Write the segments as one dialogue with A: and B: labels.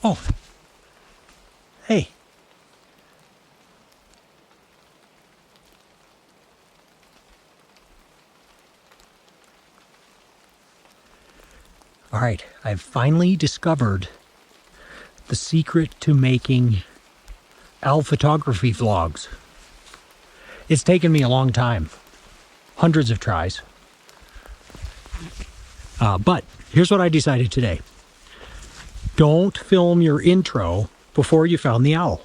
A: Oh, hey. All right, I've finally discovered the secret to making owl photography vlogs. It's taken me a long time, hundreds of tries. But here's what I decided today. Don't film your intro before you found the owl.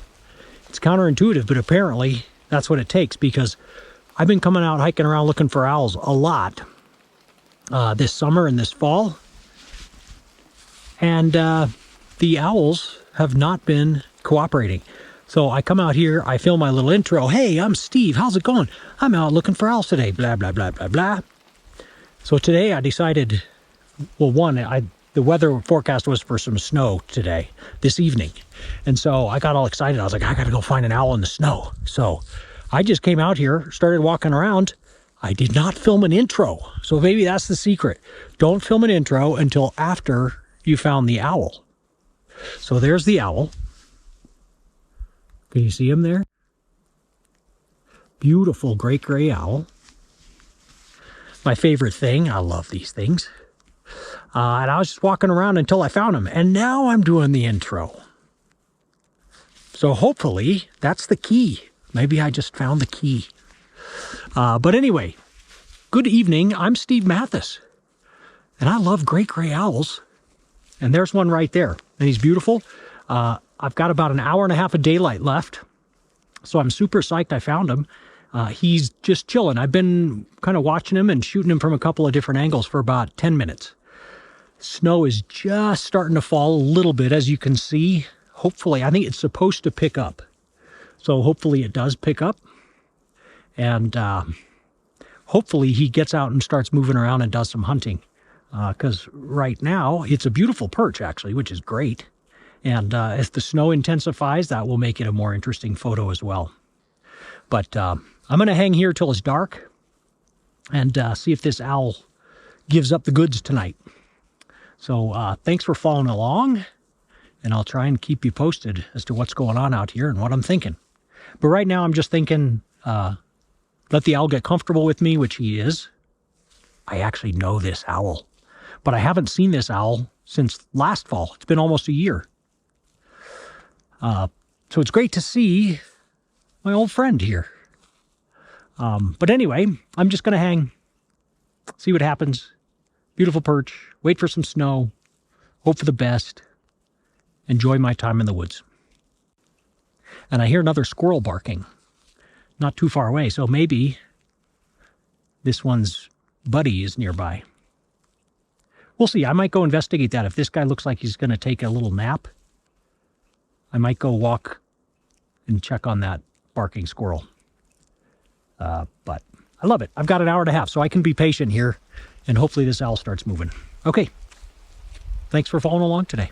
A: It's counterintuitive, but apparently that's what it takes, because I've been coming out hiking around looking for owls a lot this summer and this fall. And the owls have not been cooperating. So I come out here, I film my little intro. Hey, I'm Steve. How's it going? I'm out looking for owls today. Blah, blah, blah, blah, blah. So today I decided, well, the weather forecast was for some snow today, this evening. And so I got all excited. I was like, I got to go find an owl in the snow. So I just came out here, started walking around. I did not film an intro. So maybe that's the secret. Don't film an intro until after you found the owl. So there's the owl. Can you see him there? Beautiful great gray owl. My favorite thing. I love these things. And I was just walking around until I found him. And now I'm doing the intro. So hopefully that's the key. Maybe I just found the key. But anyway, good evening. I'm Steve Mathis. And I love great gray owls. And there's one right there. And he's beautiful. I've got about an hour and a half of daylight left. So I'm super psyched I found him. He's just chilling. I've been kind of watching him and shooting him from a couple of different angles for about 10 minutes. Snow is just starting to fall a little bit, as you can see. Hopefully, I think it's supposed to pick up. So hopefully it does pick up. And hopefully he gets out and starts moving around and does some hunting. Because right now, it's a beautiful perch, actually, which is great. And if the snow intensifies, that will make it a more interesting photo as well. But I'm going to hang here till it's dark and see if this owl gives up the goods tonight. So thanks for following along, and I'll try and keep you posted as to what's going on out here and what I'm thinking. But right now, I'm just thinking, let the owl get comfortable with me, which he is. I actually know this owl, but I haven't seen this owl since last fall. It's been almost a year. So it's great to see my old friend here. But anyway, I'm just going to hang, see what happens. Beautiful perch, wait for some snow, hope for the best, enjoy my time in the woods. And I hear another squirrel barking, not too far away, so maybe this one's buddy is nearby. We'll see. I might go investigate that. If this guy looks like he's going to take a little nap, I might go walk and check on that barking squirrel. But I love it. I've got an hour and a half, so I can be patient here, and hopefully this owl starts moving. Okay. Thanks for following along today.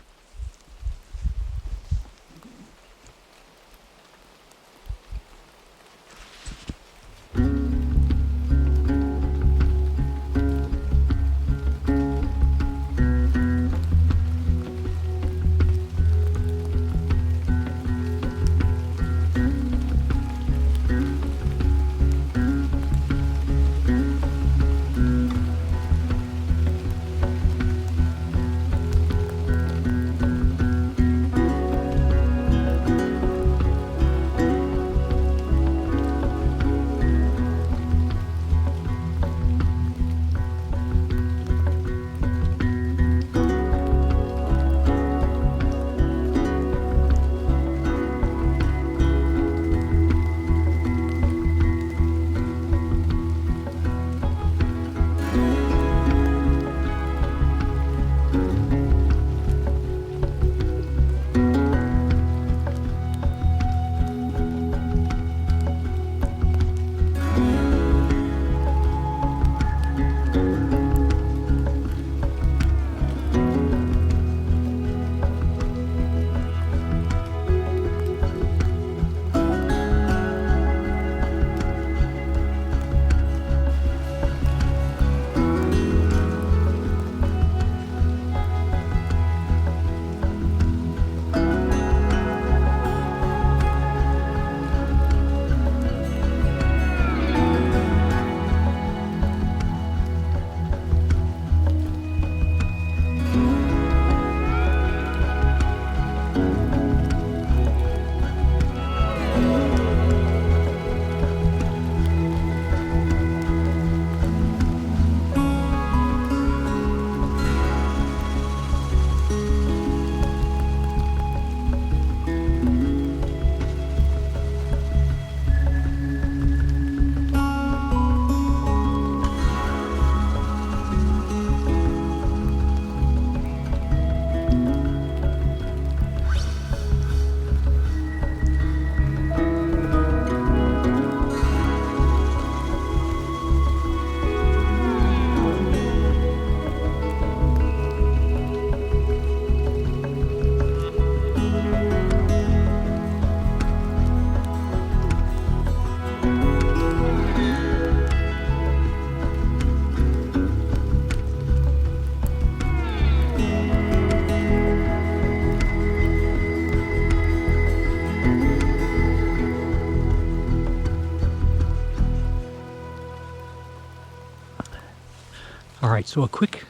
A: All right, so a quick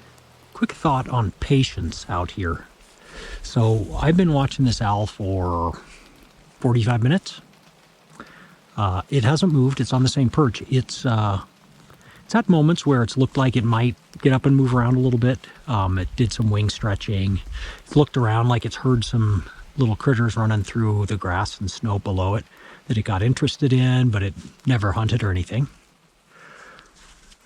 A: thought on patience out here. So I've been watching this owl for 45 minutes. It hasn't moved. It's on the same perch. It's had moments where it's looked like it might get up and move around a little bit. It did some wing stretching. It's looked around like it's heard some little critters running through the grass and snow below it that it got interested in, but it never hunted or anything.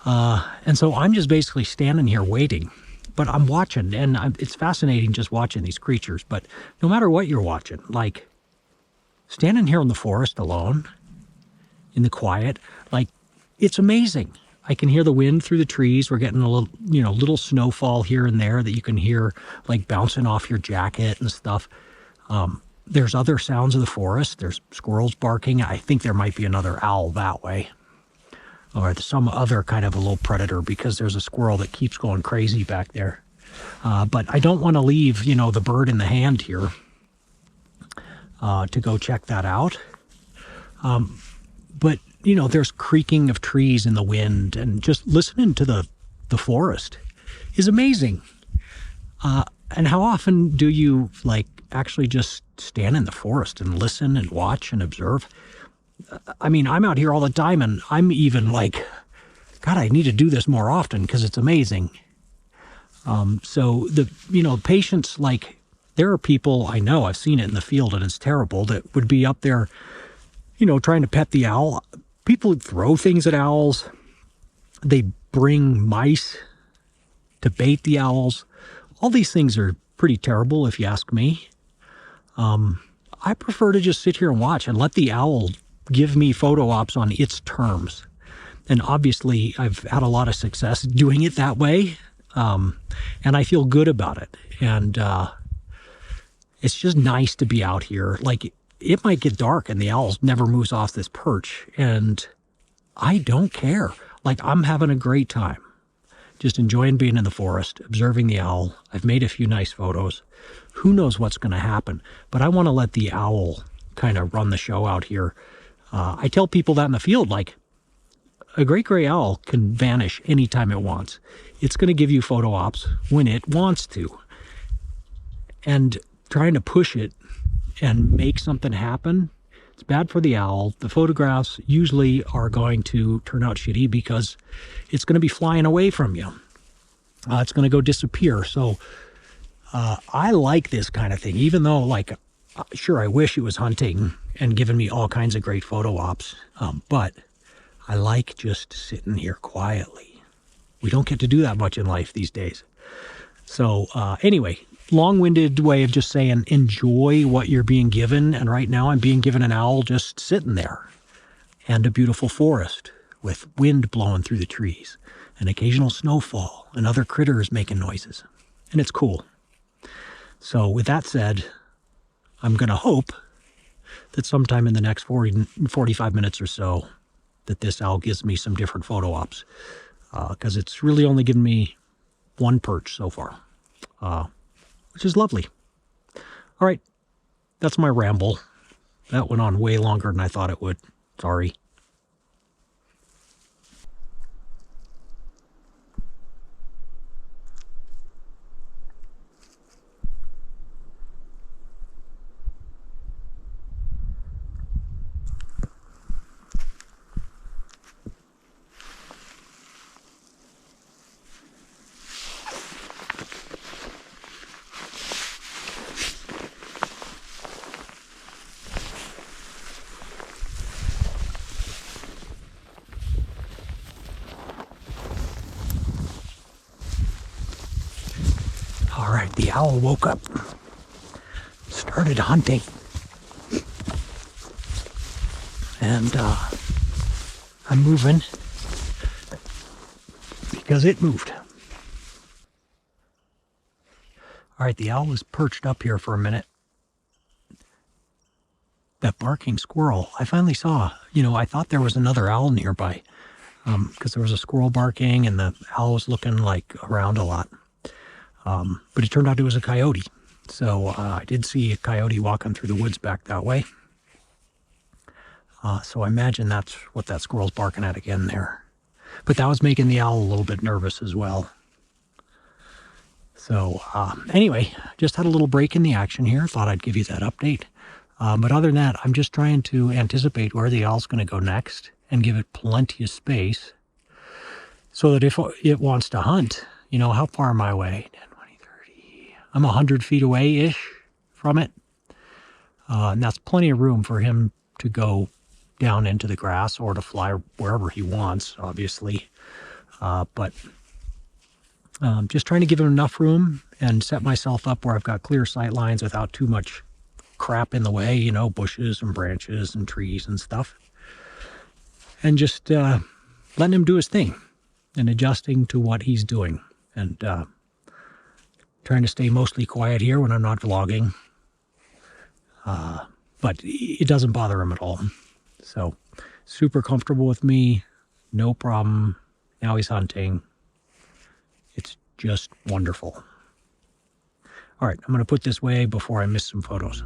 A: And so I'm just basically standing here waiting, but I'm watching, and it's fascinating just watching these creatures. But no matter what you're watching, like standing here in the forest alone, in the quiet, like it's amazing. I can hear the wind through the trees. We're getting a little snowfall here and there that you can hear like bouncing off your jacket and stuff. There's other sounds of the forest. There's squirrels barking. I think there might be another owl that way, or some other kind of a little predator, because there's a squirrel that keeps going crazy back there. But I don't want to leave, the bird in the hand here to go check that out. But, there's creaking of trees in the wind, and just listening to the forest is amazing. And how often do you actually just stand in the forest and listen and watch and observe? I mean, I'm out here all the time, and I'm even like, God, I need to do this more often because it's amazing. So patience, there are people I know, I've seen it in the field and it's terrible, that would be up there, trying to pet the owl. People throw things at owls. They bring mice to bait the owls. All these things are pretty terrible, if you ask me. I prefer to just sit here and watch and let the owl give me photo ops on its terms. And obviously, I've had a lot of success doing it that way. And I feel good about it. And it's just nice to be out here. It might get dark and the owl never moves off this perch, and I don't care. I'm having a great time. Just enjoying being in the forest, observing the owl. I've made a few nice photos. Who knows what's going to happen? But I want to let the owl kind of run the show out here. I tell people that in the field, a great gray owl can vanish anytime it wants. It's going to give you photo ops when it wants to. And trying to push it and make something happen, it's bad for the owl. The photographs usually are going to turn out shitty because it's going to be flying away from you. It's going to go disappear. So I like this kind of thing, even though sure, I wish it was hunting and giving me all kinds of great photo ops. But I like just sitting here quietly. We don't get to do that much in life these days. So anyway, long-winded way of just saying enjoy what you're being given. And right now I'm being given an owl just sitting there, and a beautiful forest with wind blowing through the trees, and occasional snowfall, and other critters making noises. And it's cool. So with that said, I'm going to hope that sometime in the next 45 minutes or so that this owl gives me some different photo ops, because it's really only given me one perch so far, which is lovely. All right, that's my ramble. That went on way longer than I thought it would. Sorry. All right, the owl woke up, started hunting, and I'm moving because it moved. All right, the owl was perched up here for a minute. That barking squirrel, I finally saw, I thought there was another owl nearby, because there was a squirrel barking and the owl was looking around a lot. But it turned out it was a coyote. So I did see a coyote walking through the woods back that way. So I imagine that's what that squirrel's barking at again there. But that was making the owl a little bit nervous as well. So anyway, just had a little break in the action here. Thought I'd give you that update. But other than that, I'm just trying to anticipate where the owl's going to go next and give it plenty of space so that if it wants to hunt, you know, how far am I away? 10, 20, 30. I'm 100 feet away-ish from it. And that's plenty of room for him to go down into the grass or to fly wherever he wants, obviously. But just trying to give him enough room and set myself up where I've got clear sight lines without too much crap in the way, you know, bushes and branches and trees and stuff. And just letting him do his thing and adjusting to what he's doing. And trying to stay mostly quiet here when I'm not vlogging. But it doesn't bother him at all. So super comfortable with me, no problem. Now he's hunting. It's just wonderful. All right, I'm going to put this away before I miss some photos.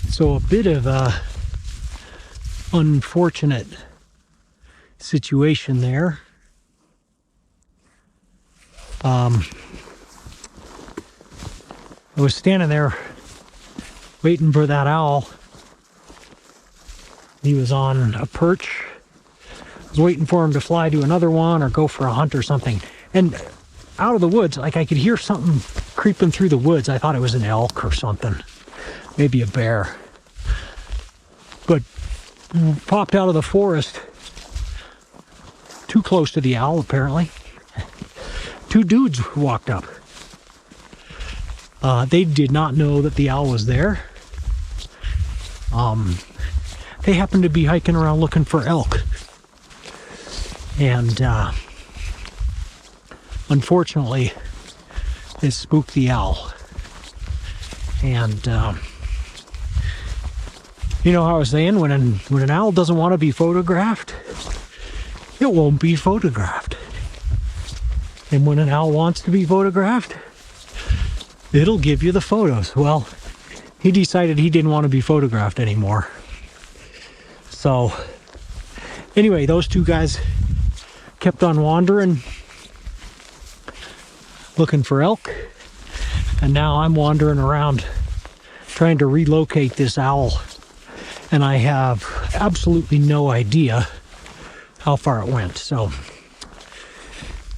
A: So a bit of a unfortunate situation there. I was standing there waiting for that owl. He was on a perch. I was waiting for him to fly to another one or go for a hunt or something. And out of the woods, like I could hear something creeping through the woods. I thought it was an elk or something. Maybe a bear. popped out of the forest too close to the owl, apparently. Two dudes walked up. They did not know that the owl was there. They happened to be hiking around looking for elk. And unfortunately, it spooked the owl. And you know how I was saying, when an owl doesn't want to be photographed, it won't be photographed. And when an owl wants to be photographed, it'll give you the photos. Well, he decided he didn't want to be photographed anymore. So anyway, those two guys kept on wandering, looking for elk. And now I'm wandering around trying to relocate this owl. And I have absolutely no idea how far it went. So,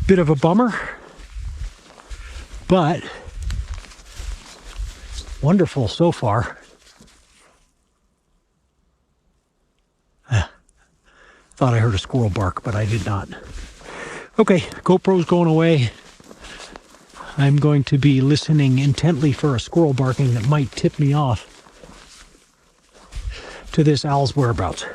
A: bit of a bummer, but wonderful so far. Thought I heard a squirrel bark, but I did not. Okay, GoPro's going away. I'm going to be listening intently for a squirrel barking that might tip me off to this owl's whereabouts.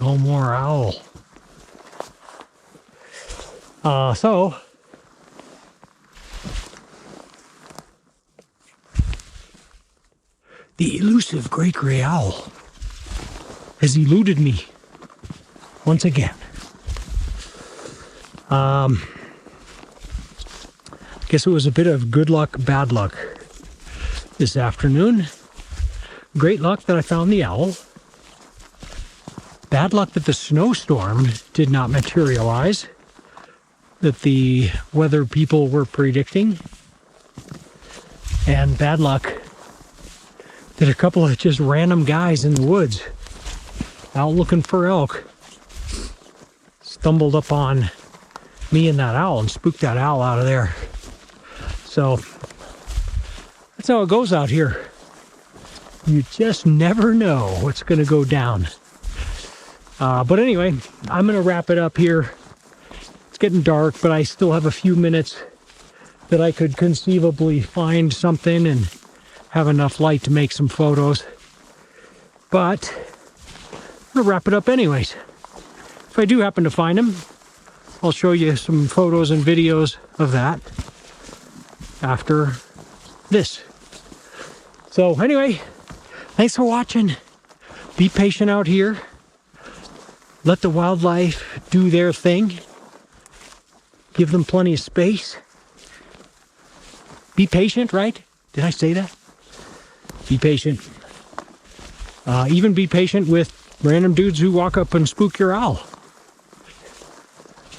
A: No more owl. So the elusive great gray owl has eluded me once again. Guess it was a bit of good luck, bad luck this afternoon. Great luck that I found the owl. Bad luck that the snowstorm did not materialize that the weather people were predicting. And bad luck that a couple of just random guys in the woods out looking for elk stumbled upon me and that owl and spooked that owl out of there. So that's how it goes out here. You just never know what's going to go down. But anyway, I'm going to wrap it up here. It's getting dark, but I still have a few minutes that I could conceivably find something and have enough light to make some photos. But I'm going to wrap it up anyways. If I do happen to find them, I'll show you some photos and videos of that after this. So anyway, thanks for watching. Be patient out here. Let the wildlife do their thing. Give them plenty of space. Be patient, right? Did I say that? Be patient. Even be patient with random dudes who walk up and spook your owl.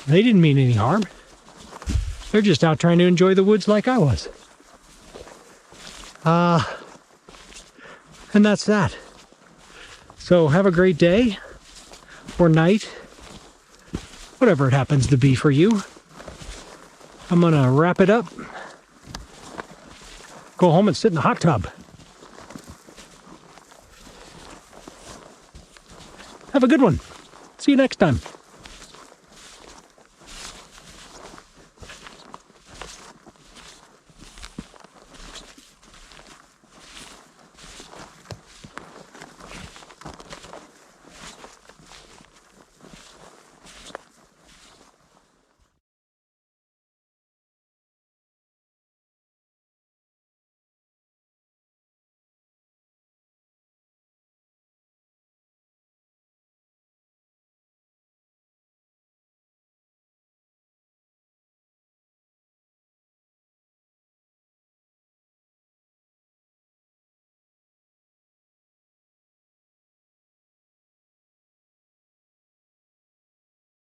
A: They didn't mean any harm. They're just out trying to enjoy the woods like I was. And that's that. So have a great day or night, whatever it happens to be for you. I'm gonna wrap it up, go home and sit in the hot tub. Have a good one. See you next time.